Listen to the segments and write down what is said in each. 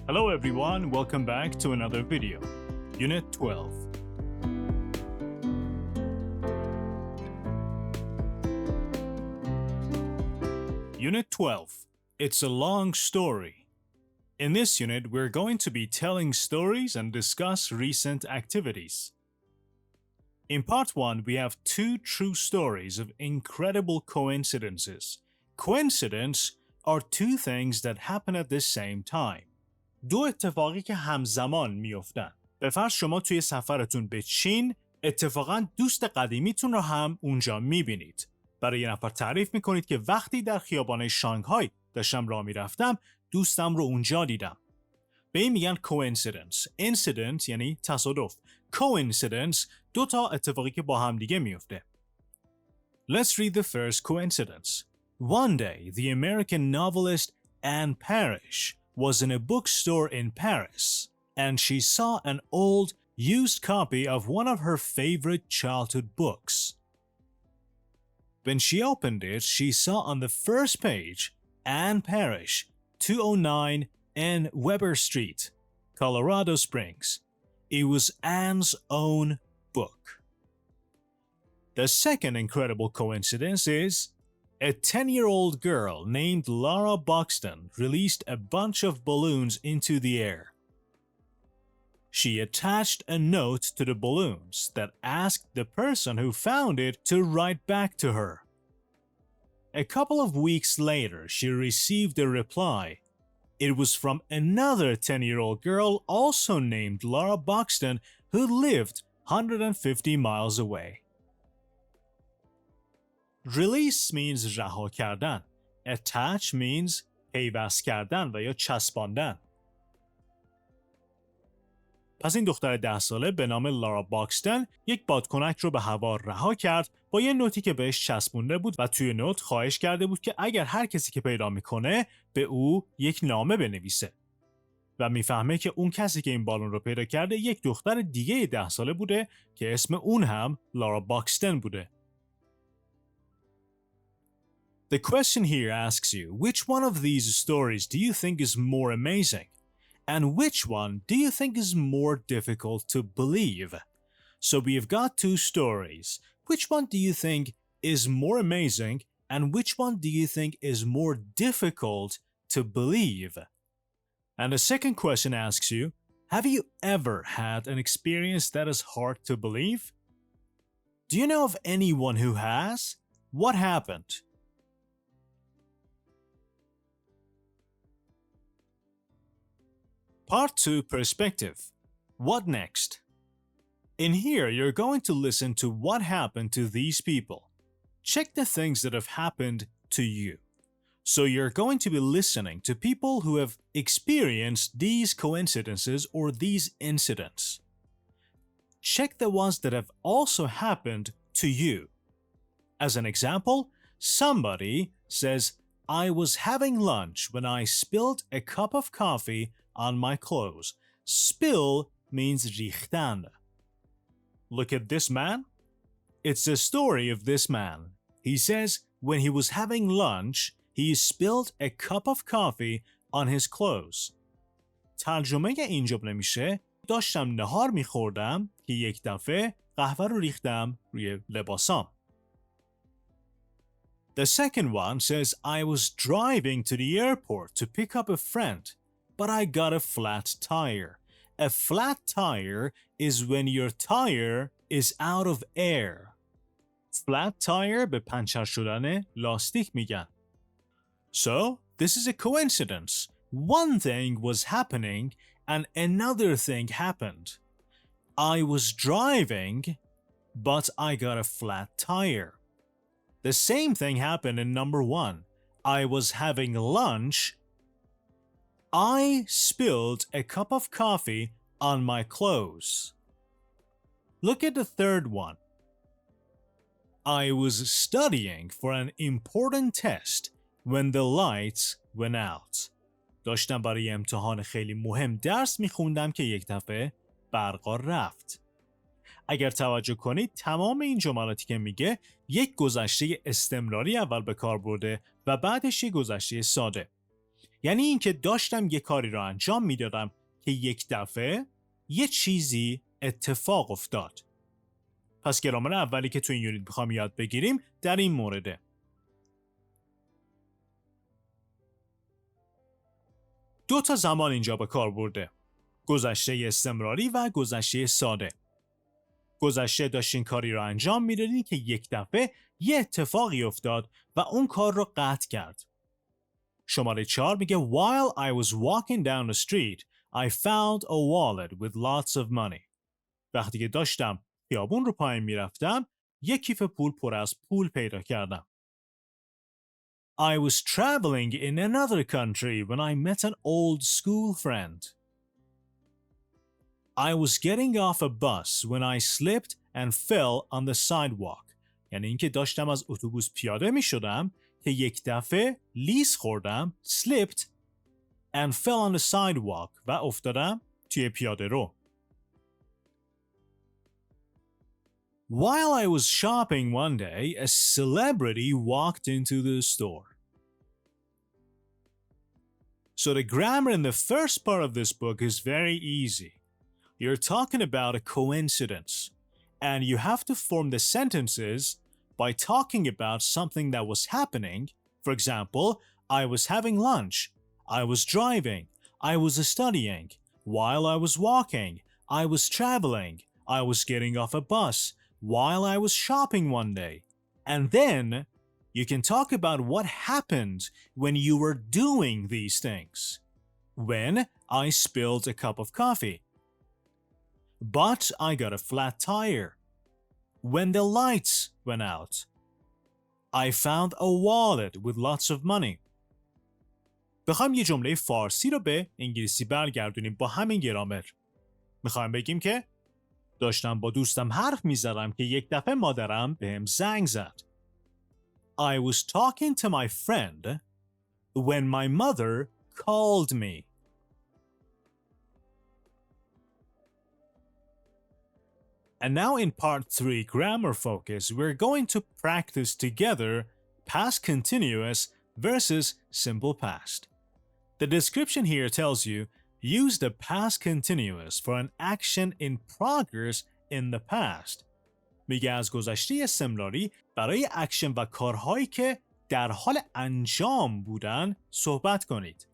Hello everyone, welcome back to another video. Unit 12. Unit 12. It's a long story. In this unit, we're going to be telling stories and discuss recent activities. In part 1, we have two true stories of incredible coincidences. Coincidence are two things that happen at the same time. دو اتفاقی که همزمان میافتن. به فرض شما توی سفرتون به چین اتفاقاً دوست قدیمیتون رو هم اونجا میبینید. برای یه نفر تعریف میکنید که وقتی در خیابان شانگهای داشتم راه میرفتم دوستم رو اونجا دیدم. به این میگن coincidence. Incident یعنی تصادف. Coincidence دو تا اتفاقی که با هم دیگه میفته. Let's read the first coincidence. One day, the American novelist Anne Parrish was in a bookstore in Paris, and she saw an old, used copy of one of her favorite childhood books. When she opened it, she saw on the first page, Anne Parrish, 209 N. Weber Street, Colorado Springs. It was Anne's own book. The second incredible coincidence is a 10-year-old girl named Laura Buxton released a bunch of balloons into the air. She attached a note to the balloons that asked the person who found it to write back to her. A couple of weeks later, she received a reply. It was from another 10-year-old girl also named Laura Buxton who lived 150 miles away. Release means رها کردن. Attach means پیوست کردن و یا چسباندن. پس این دختر 10 ساله به نام لارا باکستن یک بادکنک رو به هوا رها کرد با یه نوتی که بهش چسبونده بود و توی نوت خواهش کرده بود که اگر هر کسی که پیدا میکنه به او یک نامه بنویسه. و میفهمه که اون کسی که این بالون رو پیدا کرده یک دختر دیگه 10 ساله بوده که اسم اون هم لارا باکستن بوده. The question here asks you, which one of these stories do you think is more amazing? And which one do you think is more difficult to believe? So we've got two stories. Which one do you think is more amazing? And which one do you think is more difficult to believe? And the second question asks you, have you ever had an experience that is hard to believe? Do you know of anyone who has? What happened? Part 2 Perspective. What next? In here, you're going to listen to what happened to these people. Check the things that have happened to you. So you're going to be listening to people who have experienced these coincidences or these incidents. Check the ones that have also happened to you. As an example, somebody says, I was having lunch when I spilled a cup of coffee on my clothes. Spill means ریختن. Look at this man. It's the story of this man. He says when he was having lunch, he spilled a cup of coffee on his clothes. ترجمه این جمله میشه داشتم نهار میخوردم که یک دفعه قهوه رو ریختم روی لباسام. The second one says I was driving to the airport to pick up a friend, but I got a flat tire. A flat tire is when your tire is out of air. Flat tire به پنچر شدن لاستیک میگن. So, this is a coincidence. One thing was happening and another thing happened. I was driving, but I got a flat tire. The same thing happened in number 1. I was having lunch. I spilled a cup of coffee on my clothes. Look at the third one. I was studying for an important test when the lights went out. داشتم برای امتحان خیلی مهم درس میخوندم که یک دفعه برقا رفت. اگر توجه کنید تمام این جملاتی که میگه یک گذشته استمراری اول به کار برده و بعدش یک گذشته ساده. یعنی اینکه داشتم یه کاری رو انجام میدادم که یک دفعه یه چیزی اتفاق افتاد. پس گرامر اولی که تو این یونیت میخوام یاد بگیریم در این مورده. دو تا زمان اینجا به کار برده. گذشته استمراری و گذشته ساده. گذشته داشتین کاری رو انجام میدادین که یک دفعه یه اتفاقی افتاد و اون کار رو قطع کرد. شماره 4 میگه While I was walking down the street, I found a wallet with lots of money. وقتی که داشتم خیابون رو پایین میرفتم، یک کیف پول پر از پول پیدا کردم. I was traveling in another country when I met an old school friend. I was getting off a bus when I slipped and fell on the sidewalk. یعنی اینکه داشتم از اتوبوس پیاده می شدم که یک دفعه لیز خوردم, slipped and fell on the sidewalk و افتادم توی پیاده رو. While I was shopping one day, a celebrity walked into the store. So the grammar in the first part of this book is very easy. You're talking about a coincidence, and you have to form the sentences by talking about something that was happening. For example, I was having lunch, I was driving, I was studying, while I was walking, I was traveling, I was getting off a bus, while I was shopping one day. And then you can talk about what happened when you were doing these things. When I spilled a cup of coffee. But I got a flat tire. When the lights went out. I found a wallet with lots of money. بخوایم یه جمله فارسی رو به انگلیسی برگردونیم با همین گرامر. میخوایم بگیم که داشتم با دوستم حرف میزدم که یک دفعه مادرم بهم زنگ زد. I was talking to my friend when my mother called me. And now in part 3 grammar focus, we're going to practice together past continuous versus simple past. The description here tells you, use the past continuous for an action in progress in the past. میگه از گذشته استمراری برای اکشن و کارهایی که در حال انجام بودن صحبت کنید.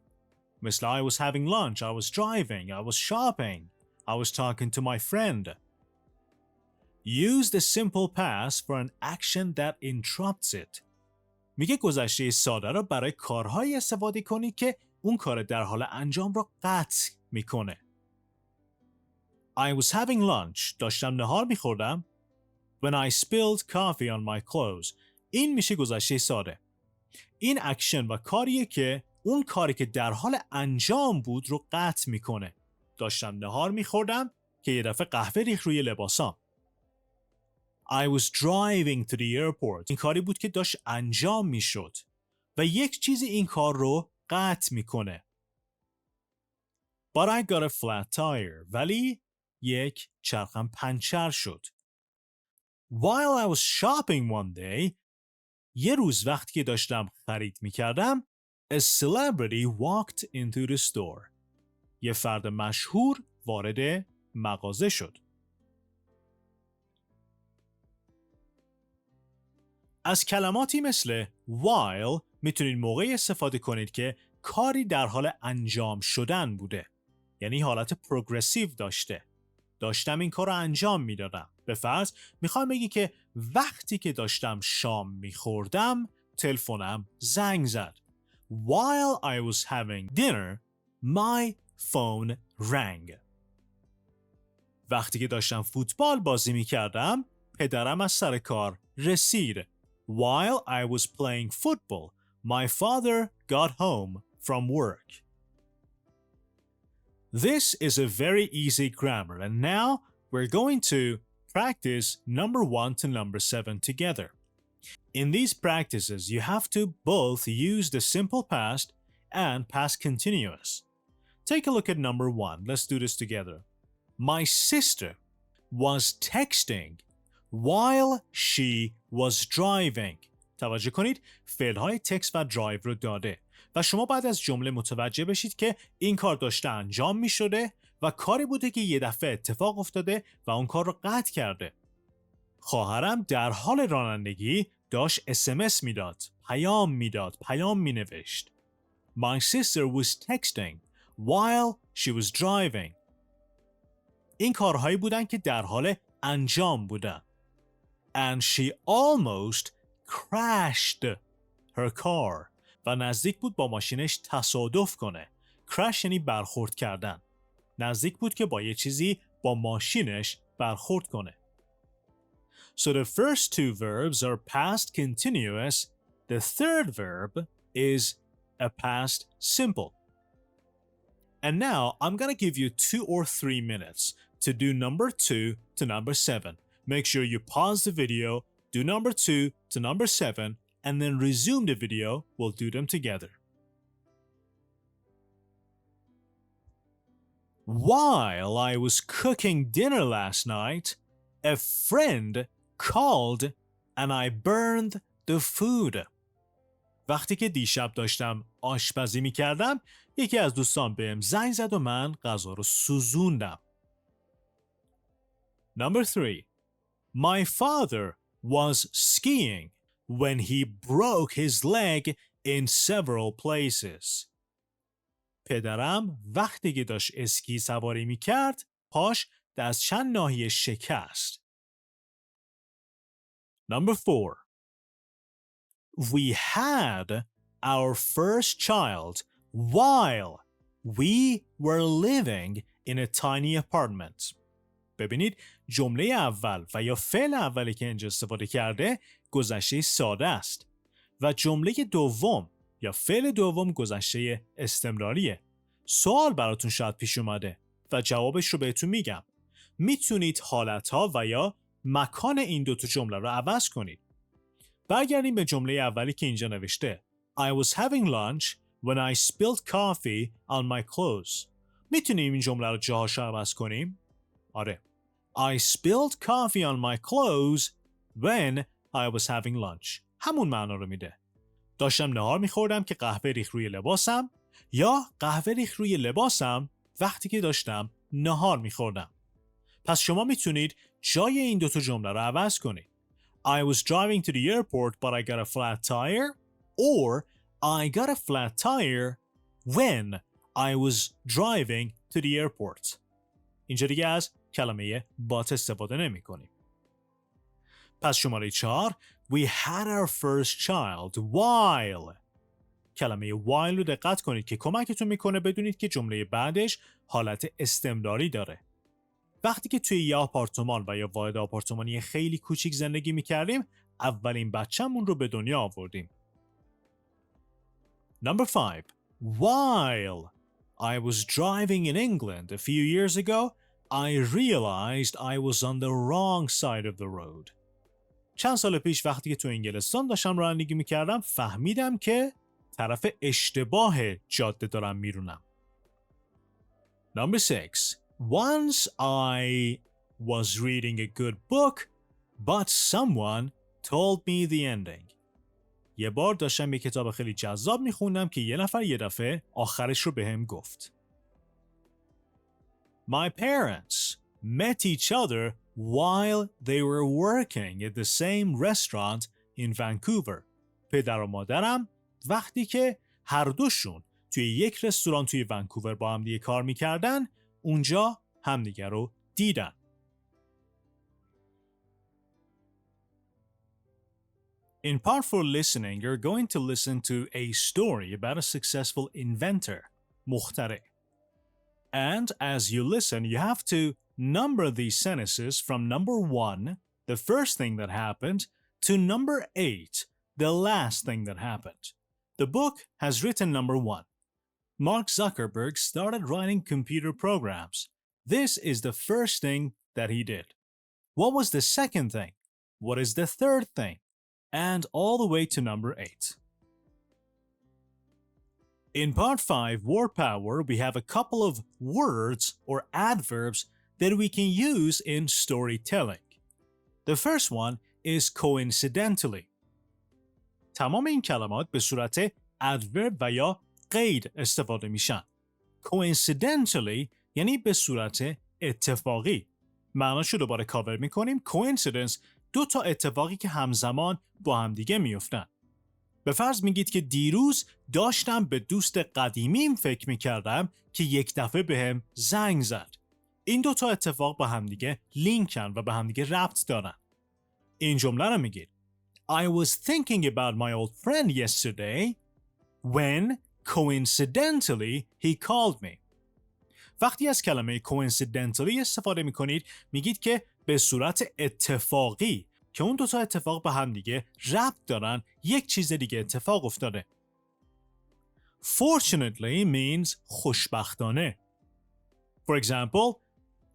مثل I was having lunch, I was driving, I was shopping, I was talking to my friend. Use the simple past for an action that interrupts it. میگه گذشته ساده رو برای کارهایی استفاده کنید که اون کار در حال انجام رو قطع میکنه. I was having lunch. داشتم نهار میخوردم. When I spilled coffee on my clothes. این میشه گذشته ساده. این اکشن و کاریه که اون کاری که در حال انجام بود رو قطع میکنه. داشتم نهار میخوردم که یه دفعه قهوه ریخت روی لباسام. I was driving to the airport. این کاری بود که داشت انجام میشد و یک چیزی این کار رو قطع میکنه. But I got a flat tire. ولی یک چرخم پنچر شد. While I was shopping one day, یه روز وقتی که داشتم خرید میکردم, a celebrity walked into the store. یه فرد مشهور وارد مغازه شد. از کلماتی مثل while میتونید موقعی استفاده کنید که کاری در حال انجام شدن بوده. یعنی حالت پروگرسیو داشته. داشتم این کار رو انجام میدادم. به فرض میخوام بگی که وقتی که داشتم شام میخوردم تلفنم زنگ زد. While I was having dinner, my phone rang. وقتی که داشتم فوتبال بازی میکردم پدرم از سر کار رسید. While I was playing football, my father got home from work. This is a very easy grammar, and now we're going to practice number 1 to number 7 together. In these practices, you have to both use the simple past and past continuous. Take a look at number 1. Let's do this together. My sister was texting while she was driving. توجه کنید فعلهای تکست و درایو رو داده. و شما بعد از جمله متوجه بشید که این کار داشته انجام می شده و کاری بوده که یه دفعه اتفاق افتاده و اون کار رو قطع کرده. خواهرم در حال رانندگی داشت SMS میداد، پیام می نوشت. My sister was texting while she was driving. این کارهایی بودن که در حال انجام بودن. And she almost crashed her car. و نزدیک بود با ماشینش تصادف کنه. crash یعنی برخورد کردن. نزدیک بود که با یه چیزی با ماشینش برخورد کنه. So the first two verbs are past continuous. The third verb is a past simple. And now I'm going to give you 2 or 3 minutes to do number 2 to number 7. Make sure you pause the video, do number 2 to number 7, and then resume the video. We'll do them together. While I was cooking dinner last night, a friend called and I burned the food. وقتی که دیشب داشتم آشپزی می کردم، یکی از دوستان بهم زنگ زد و من غذا رو سوزوندم. Number 3. My father was skiing when he broke his leg in several places. پدرم وقتی که داشت اسکی سواری می کرد، پاش از چند ناحیه شکست. Number 4. We had our first child while we were living in a tiny apartment. ببینید جمله اول و یا فعل اولی که اینجا استفاده کرده گذشته ساده است و جمله دوم یا فعل دوم گذشته استمراریه. سوال براتون شاید پیش اومده و جوابش رو بهتون میگم. میتونید حالتها و یا مکان این دوتا جمله رو عوض کنید. برگردیم به جمله اولی که اینجا نوشته. I was having lunch when I spilled coffee on my clothes. میتونیم این جمله رو جاهاش رو عوض کنیم؟ آره. I spilled coffee on my clothes when I was having lunch. همون معنا رو میده. داشتم نهار میخوردم که قهوه ریخت روی لباسم یا قهوه ریخت روی لباسم وقتی که داشتم نهار میخوردم. پس شما میتونید جای این دوتا جمله رو عوض کنید. I was driving to the airport but I got a flat tire or I got a flat tire when I was driving to the airport. اینجا دیگه از کلمه but استفاده نمی کنیم. پس شماره 4 We had our first child while. کلمه while رو دقت کنید که کمکتون میکنه بدونید که جمله بعدش حالت استمراری داره. وقتی که توی یه آپارتمان و یا واحد آپارتمانی خیلی کوچیک زندگی میکردیم اولین بچه‌مون رو به دنیا آوردیم. Number 5. While I was driving in England a few years ago, I realized I was on the wrong side of the road. چند سال پیش وقتی که تو انگلستان داشتم رانندگی میکردم فهمیدم که طرف اشتباه جاده دارم میرونم. Number 6. Once I was reading a good book, but someone told me the ending. یه بار داشتم یه کتاب خیلی جذاب میخوندم که یه نفر یه دفعه آخرش رو بهم گفت. My parents met each other while they were working at the same restaurant in Vancouver. پدر و مادرم وقتی که هر دوشون توی یک رستوران توی ونکوور با هم دیگه کار میکردن اونجا همدیگه رو دیدن. In part 4 listening, you're going to listen to a story about a successful inventor, مخترع. And as you listen, you have to number these sentences from number 1, the first thing that happened, to number 8, the last thing that happened. The book has written number 1. Mark Zuckerberg started writing computer programs. This is the first thing that he did. What was the second thing? What is the third thing? And all the way to number 8. In part 5, word power, we have a couple of words or adverbs that we can use in storytelling. The first one is coincidentally. تمام این کلمات به صورت adverb و یا قید استفاده میشن. Coincidentally یعنی به صورت اتفاقی. معناشو دوباره کاور میکنیم. Coincidence دو تا اتفاقی که همزمان با همدیگه میفتن. به فرض میگید که دیروز داشتم به دوست قدیمیم فکر میکردم که یک دفعه بهم زنگ زد. این دو تا اتفاق با همدیگه لینکن و به همدیگه ربط دارن. این جمله رو میگید. I was thinking about my old friend yesterday when coincidentally he called me. وقتی از کلمه coincidentally استفاده میکنید میگید که به صورت اتفاقی که اون دوتا اتفاق به هم دیگه ربط دارن یک چیز دیگه اتفاق افتاده. Fortunately means خوشبختانه. For example,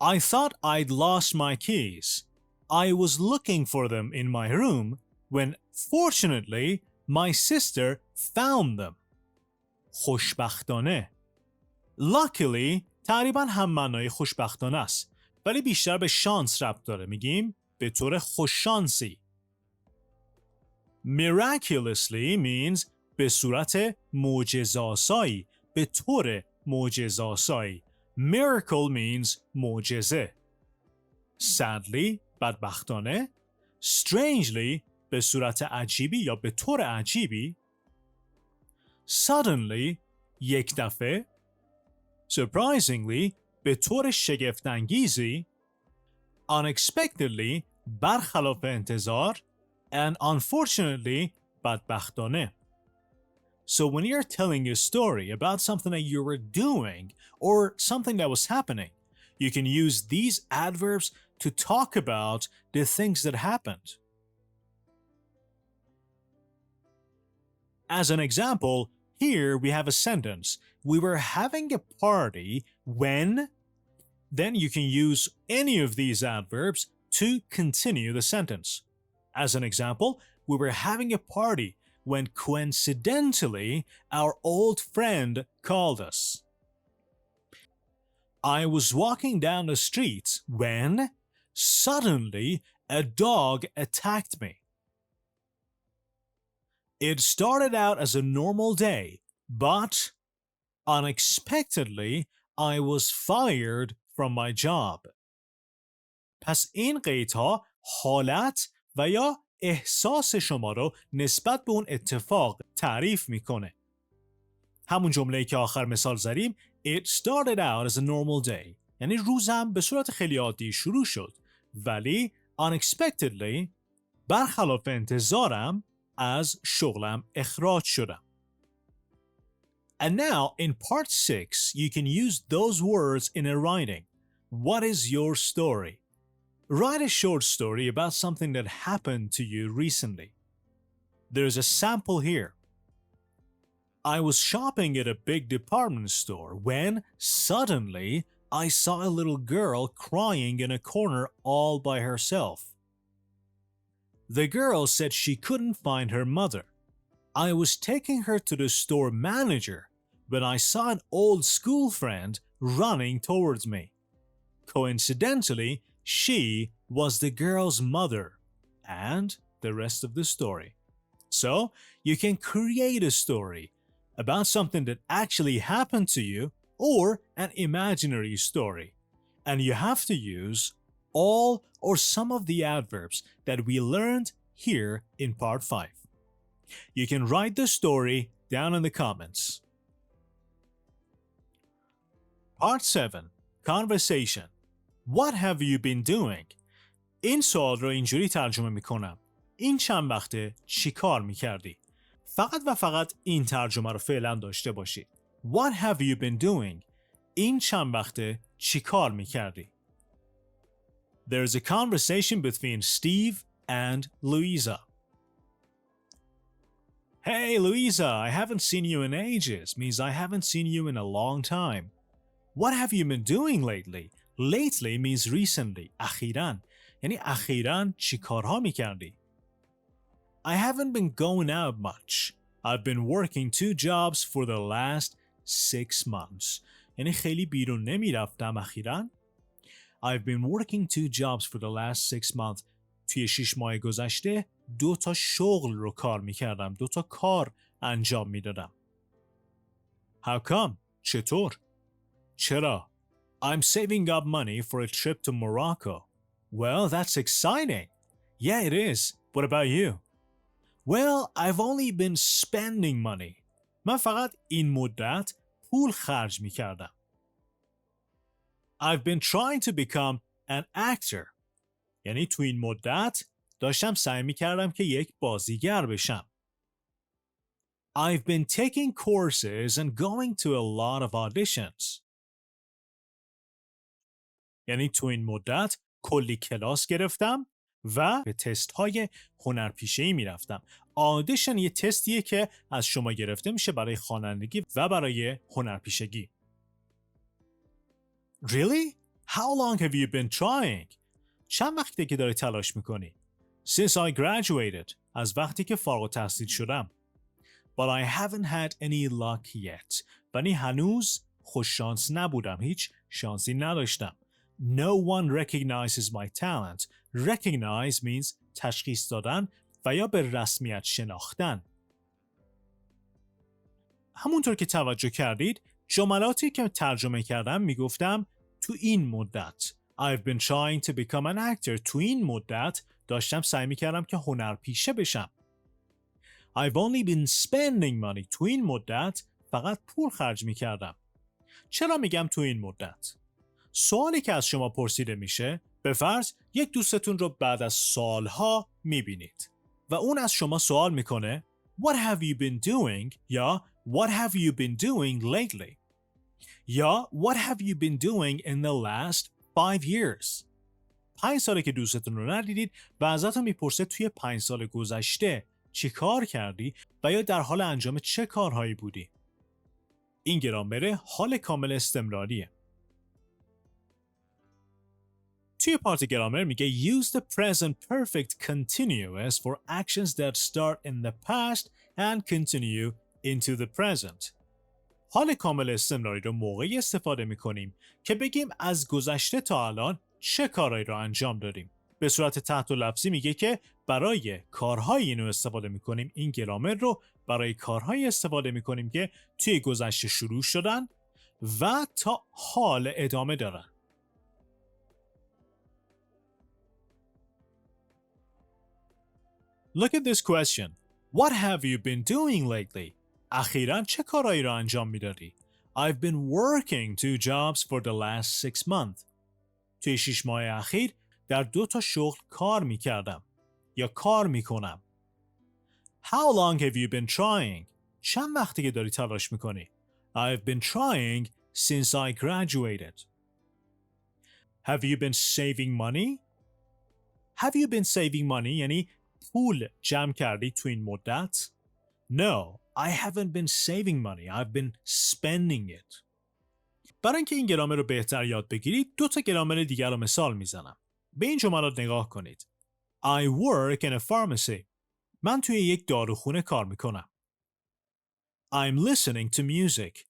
I thought I'd lost my keys. I was looking for them in my room when fortunately my sister found them. خوشبختانه. Luckily تقریبا هم معنای خوشبختانه است ولی بیشتر به شانس ربط داره. میگیم به طور خوششانسی. Miraculously means به صورت معجزه‌آسایی، به طور معجزه‌آسایی. Miracle means معجزه. Sadly بدبختانه. Strangely به صورت عجیبی یا به طور عجیبی. Suddenly یک دفعه. Surprisingly به طور شگفت‌انگیزی. Unexpectedly برخلاف انتظار. And unfortunately بدبختانه. So when you're telling a story about something that you were doing or something that was happening, you can use these adverbs to talk about the things that happened. As an example, here we have a sentence. We were having a party when... Then you can use any of these adverbs to continue the sentence. As an example, we were having a party when coincidentally our old friend called us. I was walking down the street when suddenly a dog attacked me. It started out as a normal day, but unexpectedly I was fired from my job. پس این قیدها حالت و یا احساس شما رو نسبت به اون اتفاق تعریف میکنه. همون جمله‌ای که آخر مثال زدیم It started out as a normal day یعنی روزم به صورت خیلی عادی شروع شد ولی unexpectedly برخلاف انتظارم از شغلم اخراج شدم. And now in part 6 you can use those words in a writing. What is your story? Write a short story about something that happened to you recently. There's a sample here. I was shopping at a big department store when suddenly I saw a little girl crying in a corner all by herself. The girl said she couldn't find her mother. I was taking her to the store manager when I saw an old school friend running towards me. Coincidentally, she was the girl's mother, and the rest of the story. So, you can create a story about something that actually happened to you or an imaginary story. And you have to use all or some of the adverbs that we learned here in part 5. You can write the story down in the comments. Part 7. Conversation. What have you been doing? این سوال رو اینجوری ترجمه میکنم. این چند وقته چی کار میکردی؟ فقط و فقط این ترجمه رو فعلا داشته باشید. What have you been doing? این چند وقته چی کار میکردی؟ There's a conversation between Steve and Louisa. Hey Louisa, I haven't seen you in ages. Means I haven't seen you in a long time. What have you been doing lately? Lately means recently. اخیراً. یعنی اخیراً چی کارها میکردی؟ I haven't been going out much. I've been working 2 jobs for the last 6 months. یعنی خیلی بیرون نمیرفتم اخیراً. I've been working 2 jobs for the last 6 months. توی 6 ماه گذشته 2 تا شغل رو کار میکردم. 2 تا کار انجام میدادم. How come؟ چطور؟ چرا؟ I'm saving up money for a trip to Morocco. Well, that's exciting. Yeah, it is. What about you? Well, I've only been spending money. من فقط این مدت پول خرج می کردم. I've been trying to become an actor. یعنی تو این مدت داشتم سعی می کردم که یک بازیگر بشم. I've been taking courses and going to a lot of auditions. یعنی تو این مدت کلی کلاس گرفتم و به تست های هنرپیشه‌ای میرفتم. آدیشن یه تستیه که از شما گرفته میشه برای خوانندگی و برای هنرپیشگی. Really? How long have you been trying? چند وقته که داری تلاش میکنی؟ Since I graduated. از وقتی که فارغ التحصیل شدم. But I haven't had any luck yet. ولی هنوز خوش شانس نبودم. هیچ شانسی نداشتم. No one recognizes my talent. Recognize means تشخیص دادن و یا به رسمیت شناختن. همونطور که توجه کردید جملاتی که ترجمه کردم میگفتم تو این مدت. I've been trying to become an actor. تو این مدت داشتم سعی میکردم که هنرپیشه بشم. I've only been spending money. تو این مدت فقط پول خرج میکردم. چرا میگم تو این مدت؟ سوالی که از شما پرسیده میشه به فرض یک دوستتون رو بعد از سالها میبینید و اون از شما سوال میکنه What have you been doing؟ یا What have you been doing lately؟ یا What have you been doing in the last 5 years؟ 5 ساله که دوستتون رو ندیدید و ازتون میپرسه توی 5 سال گذشته چی کار کردی و یا در حال انجام چه کارهایی بودی؟ این گرامر حال کامل استمراریه. توی پارت گرامر میگه use the present perfect continuous for actions that start in the past and continue into the present. حال کامل استمراری رو موقعی استفاده میکنیم که بگیم از گذشته تا الان چه کارهایی رو انجام دادیم. به صورت تحت لفظی میگه که برای کارهایی اینو استفاده میکنیم. این گرامر رو برای کارهایی استفاده میکنیم که توی گذشته شروع شدن و تا حال ادامه دارن. Look at this question. What have you been doing lately? اخیراً چه کارهایی را انجام میدادی؟ I've been working 2 jobs for the last 6 months. توی 6 ماه اخیر در 2 تا شغل کار میکردم یا کار میکنم. How long have you been trying? چند وقتی که داری تلاش میکنی؟ I've been trying since I graduated. Have you been saving money? Have you been saving money یعنی پول جمع کردی تو این مدت؟ No, I haven't been saving money. I've been spending it. برای اینکه این گرامر رو بهتر یاد بگیرید 2 تا گرامر دیگر رو مثال میزنم. به این جملات نگاه کنید. I work in a pharmacy. من توی یک داروخونه کار میکنم. I'm listening to music.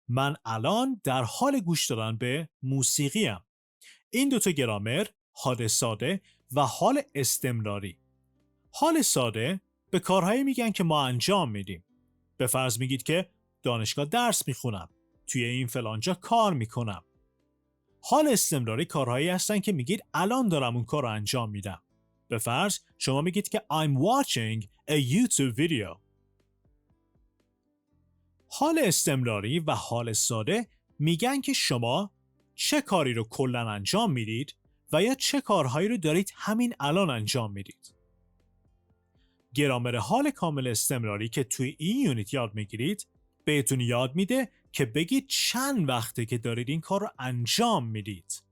من الان در حال گوش دادن به موسیقیم. این 2 تا گرامر حال ساده و حال استمراری. حال ساده به کارهایی میگن که ما انجام میدیم. به فرض میگید که دانشگاه درس میخونم. توی این فلانجا کار میکنم. حال استمراری کارهایی هستن که میگید الان دارم اون کار رو انجام میدم. به فرض شما میگید که I'm watching a YouTube video. حال استمراری و حال ساده میگن که شما چه کاری رو کلاً انجام میدید و یا چه کارهایی رو دارید همین الان انجام میدید. گرامر حال کامل استمراری که توی این یونیت یاد میگیرید بهتون یاد میده که بگید چند وقته که دارید این کار رو انجام میدید.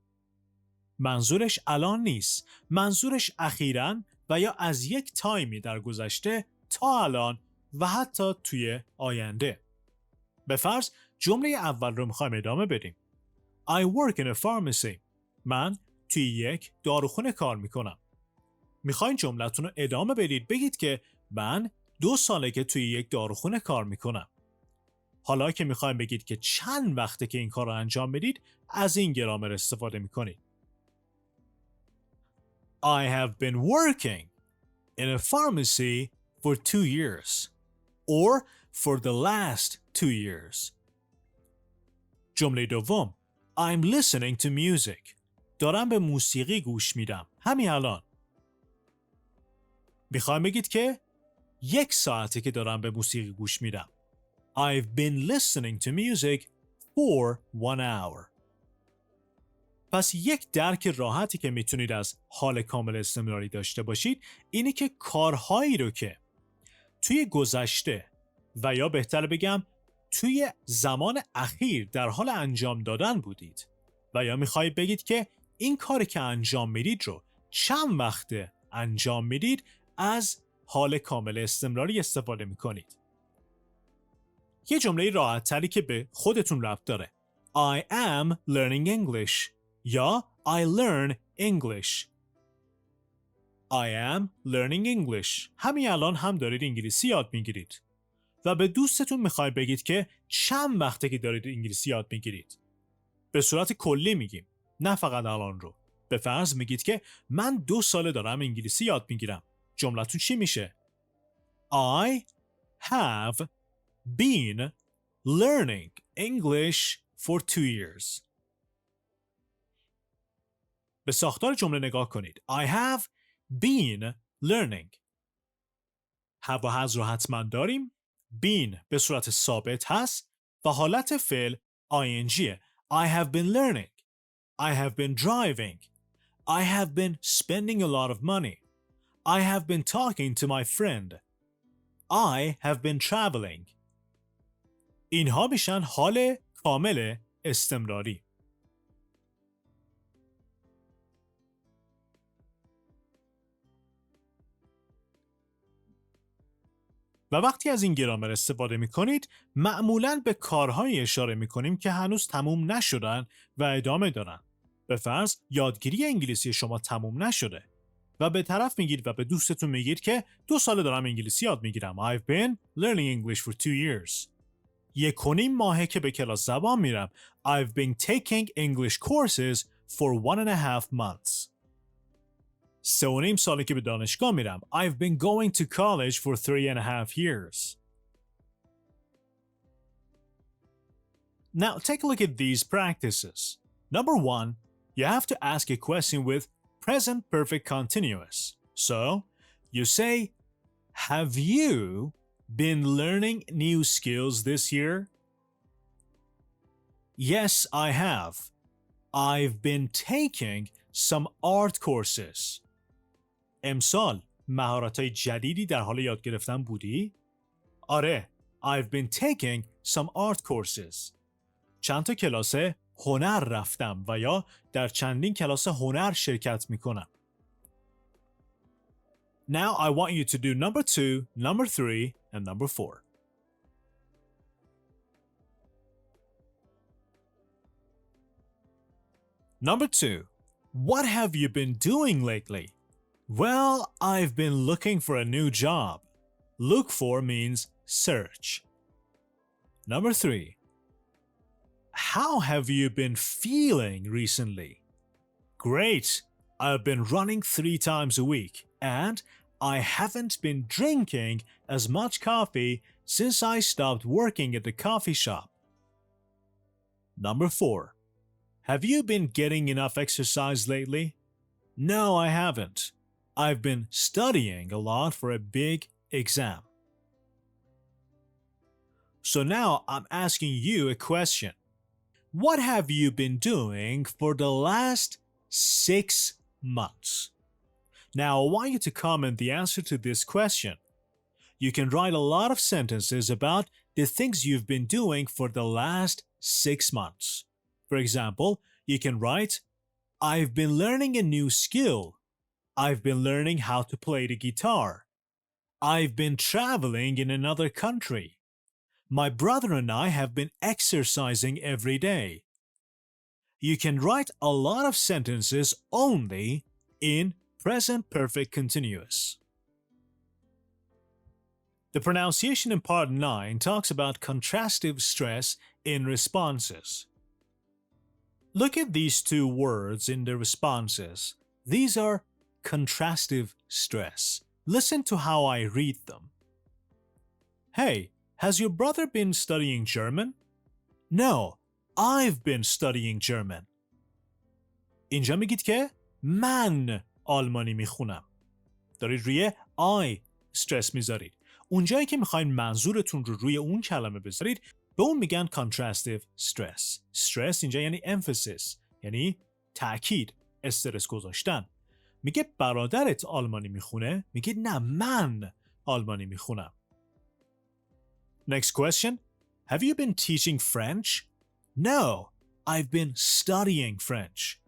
منظورش الان نیست. منظورش اخیراً و یا از یک تایمی در گذشته تا الان و حتی توی آینده. به فرض جمله اول رو میخوایم ادامه بدیم. I work in a pharmacy. من توی یک داروخونه کار میکنم. میخواین جملتون رو ادامه بدید بگید که من 2 ساله که توی یک داروخونه کار میکنم. حالا که میخوایم بگید که چند وقته که این کار رو انجام بدید از این گرامر استفاده میکنید. I have been working in a pharmacy for 2 years. or for the last 2 years. جمله دوم I'm listening to music. دارم به موسیقی گوش میدم. همین الان. میخوایم بگید که 1 ساعته که دارم به موسیقی گوش میدم. I've been listening to music for 1 hour. پس یک درک راحتی که میتونید از حال کامل استمراری داشته باشید اینه که کارهایی رو که توی گذشته و یا بهتر بگم توی زمان اخیر در حال انجام دادن بودید و یا میخواید بگید که این کاری که انجام میدید رو چند وقته انجام میدید از حال کامل استمراری استفاده میکنید. یه جمله راحت تری که به خودتون ربط داره. I am learning English یا I learn English. I am learning English. همین الان هم دارید انگلیسی یاد میگیرید. و به دوستتون میخواید بگید که چند وقته که دارید انگلیسی یاد میگیرید. به صورت کلی میگیم. نه فقط الان رو. به فرض میگید که من 2 ساله دارم انگلیسی یاد میگیرم. جملتون چی میشه؟ I have been learning English for 2 years. به ساختار جمله نگاه کنید. I have been learning. have و has رو حتما داریم. been به صورت ثابت هست و حالت فعل ing. I have been learning. I have been driving. I have been spending a lot of money. I have been talking to my friend. I have been traveling. اینها میشن حال کامل استمراری. و وقتی از این گرامر استفاده می کنید معمولاً به کارهایی اشاره می کنیم که هنوز تموم نشدن و ادامه دارن. به فرض یادگیری انگلیسی شما تموم نشده و به طرف میگید و به دوستتون میگید که 2 ساله دارم انگلیسی یاد میگیرم. I've been learning English for 2 years. 1.5 ماهه که به کلاس زبان میرم. I've been taking English courses for 1.5 months. 3.5 ساله که به دانشگاه میرم. I've been going to college for 3.5 years. Now take a look at these practices. Number 1, you have to ask a question with present perfect continuous. So, you say, have you been learning new skills this year? Yes, I have. I've been taking some art courses. امسال مهارت‌های جدیدی در حال یاد گرفتن بودی؟ آره. I've been taking some art courses. چند تا کلاس هنر رفتم و یا در چندین کلاس هنر شرکت میکنم. Now I want you to do number 2, number 3, and number 4. Number 2. What have you been doing lately? Well, I've been looking for a new job. Look for means search. Number 3. How have you been feeling recently? Great. I've been running 3 times a week, and I haven't been drinking as much coffee since I stopped working at the coffee shop. Number 4. Have you been getting enough exercise lately? No, I haven't. I've been studying a lot for a big exam. So now I'm asking you a question. What have you been doing for the last 6 months? Now I want you to comment the answer to this question. You can write a lot of sentences about the things you've been doing for the last 6 months. For example, you can write, I've been learning a new skill. I've been learning how to play the guitar. I've been traveling in another country. My brother and I have been exercising every day. You can write a lot of sentences only in present perfect continuous. The pronunciation in part 9 talks about contrastive stress in responses. Look at these 2 words in the responses. These are contrastive stress. Listen to how I read them. Hey, has your brother been studying German? No, I've been studying German. اینجا میگید که من آلمانی میخونم. دارید روی I استرس میذارید. اونجایی که میخواین منظورتون رو روی اون کلمه بذارید به اون میگن contrastive stress. stress اینجا یعنی emphasis، یعنی تأکید، استرس گذاشتن. میگه برادرت آلمانی میخونه، میگه نه من آلمانی میخونم. Next question. Have you been teaching French? No, I've been studying French.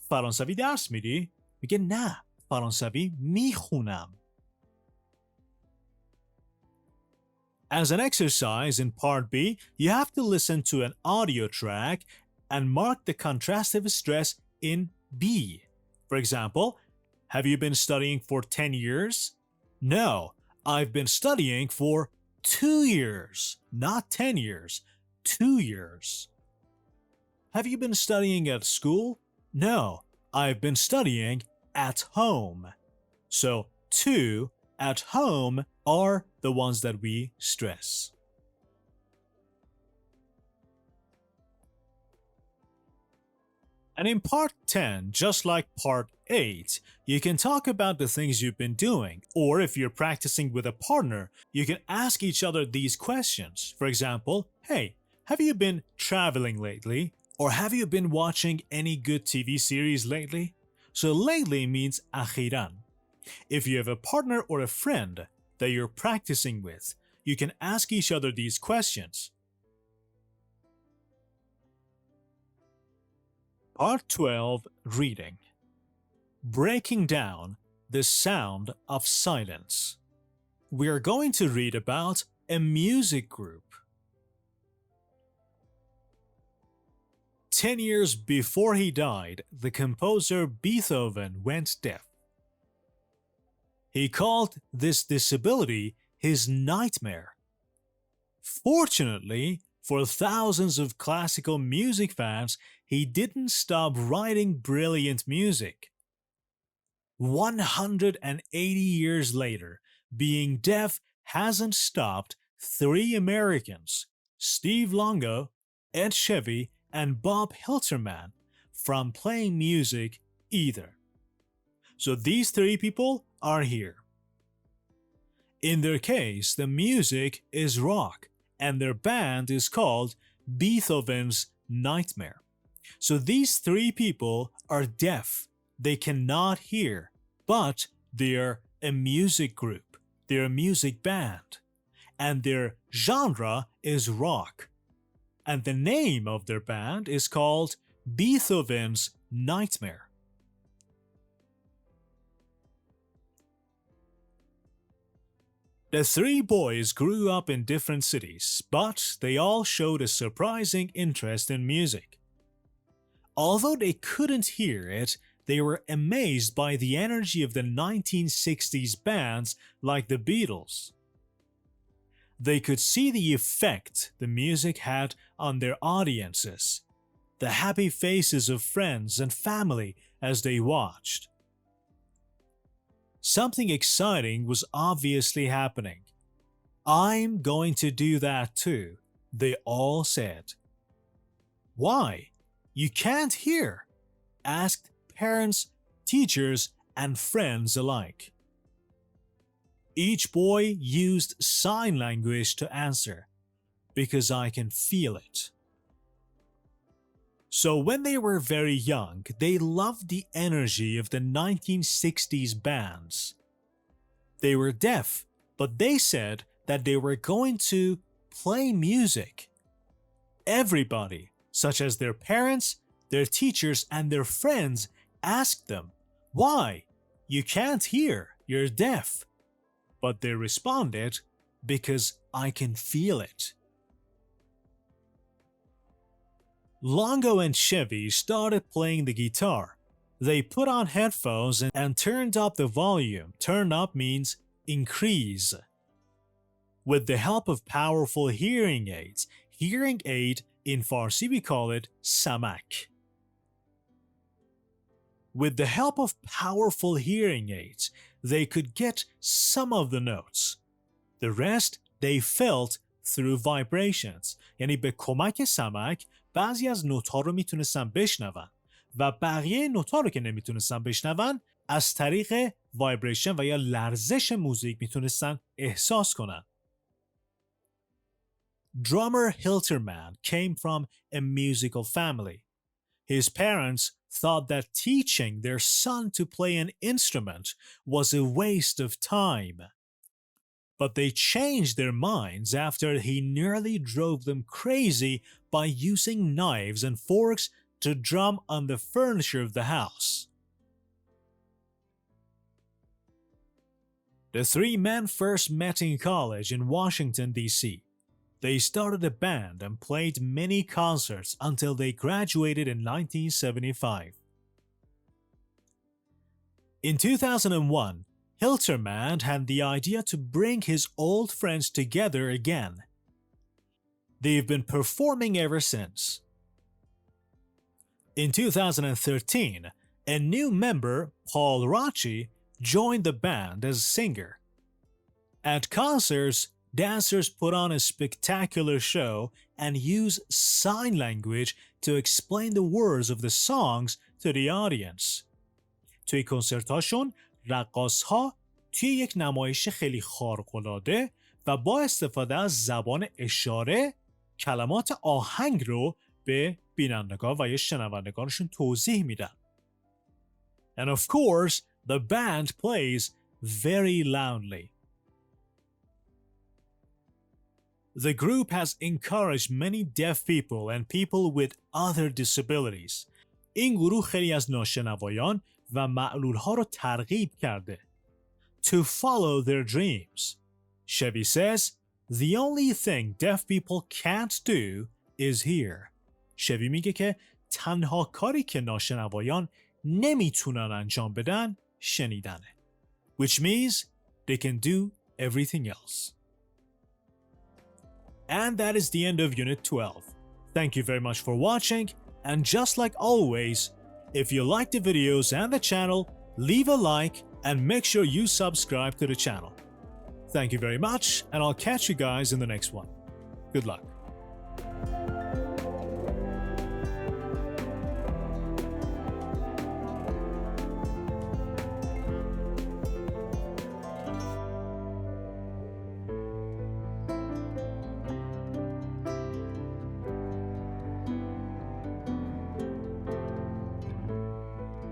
فرانسوی درس میدی؟ میگه نه، فرانسوی میخونم. As an exercise in part B, you have to listen to an audio track and mark the contrastive stress in B. For example, have you been studying for 10 years? No, I've been studying for 2 years, not 10 years, 2 years. Have you been studying at school? No, I've been studying at home. So, to, at home are the ones that we stress. And in part 10, just like part 8, you can talk about the things you've been doing, or if you're practicing with a partner, you can ask each other these questions. For example, hey, have you been traveling lately? Or have you been watching any good TV series lately? So lately means akhiran. If you have a partner or a friend that you're practicing with, you can ask each other these questions. Part 12, Reading. Breaking down the sound of silence. We are going to read about a music group. 10 years before he died, the composer Beethoven went deaf. He called this disability his nightmare. Fortunately, for thousands of classical music fans, he didn't stop writing brilliant music. 180 years later, being deaf hasn't stopped 3 Americans, Steve Longo, Ed Chevy, and Bob Hilterman, from playing music either. So these 3 people are here. In their case, the music is rock, and their band is called Beethoven's Nightmare. So these 3 people are deaf. They cannot hear, but they're a music group. They're a music band. And their genre is rock. And the name of their band is called Beethoven's Nightmare. The 3 boys grew up in different cities, but they all showed a surprising interest in music. Although they couldn't hear it, they were amazed by the energy of the 1960s bands like the Beatles. They could see the effect the music had on their audiences, the happy faces of friends and family as they watched. Something exciting was obviously happening. I'm going to do that too, they all said. Why? You can't hear? Asked parents, teachers, and friends alike. Each boy used sign language to answer, because I can feel it. So when they were very young, they loved the energy of the 1960s bands. They were deaf, but they said that they were going to play music. Everybody, such as their parents, their teachers, and their friends, asked them, why? You can't hear, you're deaf. But they responded, because I can feel it. Longo and Chevy started playing the guitar. They put on headphones and turned up the volume. Turn up means increase. With the help of powerful hearing aids, hearing aid in Farsi we call it samak. With the help of powerful hearing aids, they could get some of the notes. The rest they felt through vibrations. یعنی به کمک سمک بعضی از نوت‌ها رو میتونستن بشنون و بقیه نوت‌ها رو که نمیتونستن بشنون از طریق وایبریشن و یا لرزش موزیک میتونستن احساس کنن. Drummer Hilterman came from a musical family. His parents thought that teaching their son to play an instrument was a waste of time. But they changed their minds after he nearly drove them crazy by using knives and forks to drum on the furniture of the house. The three men first met in college in Washington, D.C. They started a band and played many concerts until they graduated in 1975. In 2001, Hilterman had the idea to bring his old friends together again. They've been performing ever since. In 2013, a new member, Paul Rachi, joined the band as a singer. At concerts, dancers put on a spectacular show and use sign language to explain the words of the songs to the audience. توی کنسرتاشون رقاص‌ها توی یک نمایش خیلی خارق‌العاده و با استفاده از زبان اشاره کلمات آهنگ رو به بینندگان و یا شنوندگانشون توضیح میدن. And of course, the band plays very loudly. The group has encouraged many deaf people and people with other disabilities. این گروه خیلی از ناشنوایان و معلول‌ها رو ترغیب کرده. To follow their dreams. Chevy says, the only thing deaf people can't do is hear. شوی میگه که تنها کاری که ناشنوایان نمیتونن انجام بدن شنیدنه. Which means they can do everything else. And that is the end of Unit 12. Thank you very much for watching, and just like always, if you like the videos and the channel, leave a like and make sure you subscribe to the channel. Thank you very much, and I'll catch you guys in the next one. Good luck.